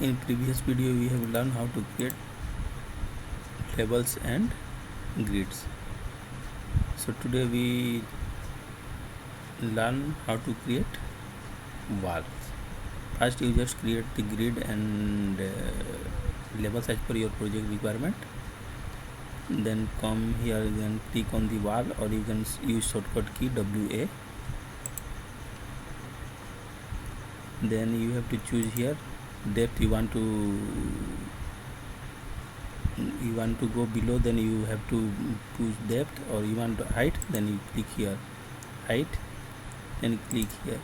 In previous video we have learned how to create labels and grids. So today we learn how to create walls. First you just create the grid and labels as per your project requirement. Then come here and click on the wall, or you can use shortcut key WA. Then you have to choose here depth. You want to go below, then you have to choose depth, or you want height, then you click here height, then click here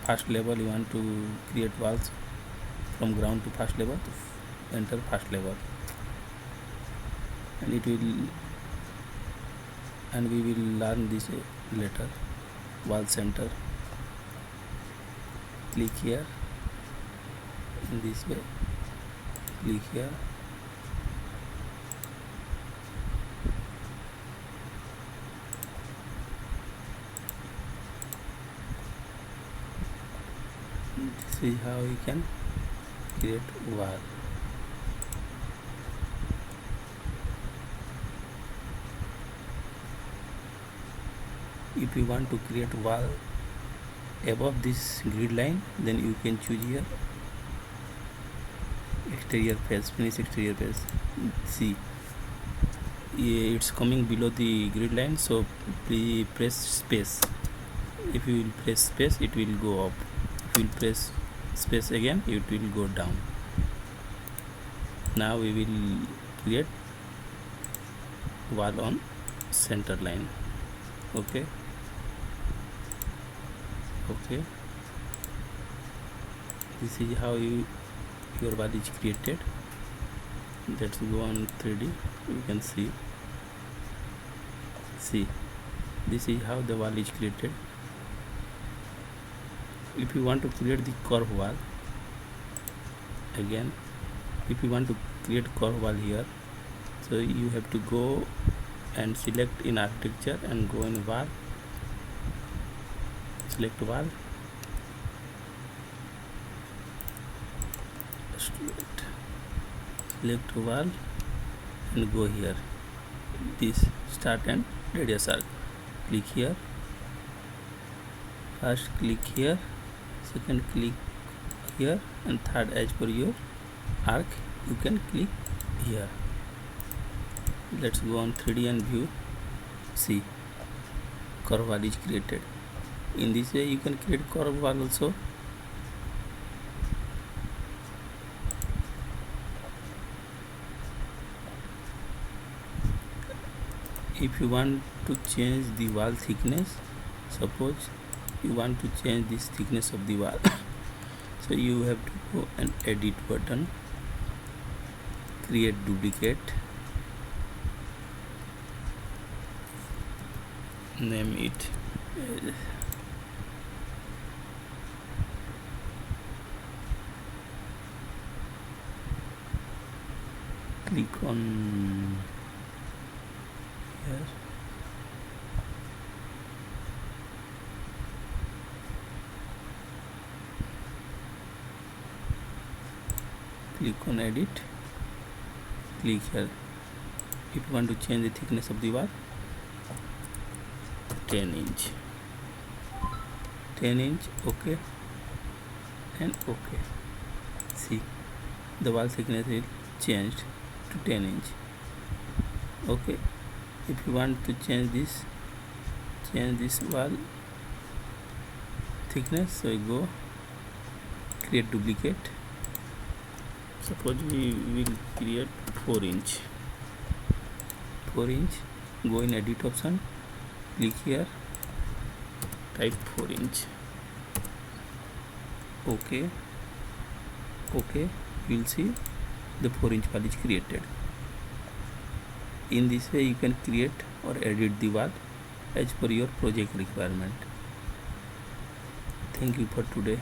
first level. You want to create walls from ground to first level, to enter first level, and we will learn this later. Wall center, click here in this way, click here, this is how you can create wall. If you want to create wall above this grid line, then you can choose here exterior face, finish exterior face. See, it's coming below the grid line, so please press space. If you will press space, it will go up. If you will press space again, it will go down. Now we will create wall on center line. Okay, this is how your wall is created. Let's go on 3D. You can see this is how the wall is created. If you want to create the curve wall again, if you want to create curve wall here, so you have to go and select in architecture and go in wall, select wall, select wall and go here, this start and radius arc. Click here, first click here, second click here, and third as per your arc you can click here. Let's go on 3D and view. See, curve wall is created. In this way you can create curve wall also. If you want to change the wall thickness, suppose you want to change this thickness of the wall, so you have to go and edit button, create duplicate, name it click on here, click on edit, click here. If you want to change the thickness of the wall, 10 inch, okay, and okay. See, the wall thickness is changed to 10 inch. Okay, if you want to change this wall thickness, so you go create duplicate. Suppose we will create 4 inch, go in edit option, click here, type 4 inch, okay, you will see the 4 inch wall is created. In this way you can create or edit the wall as per your project requirement. Thank you for today.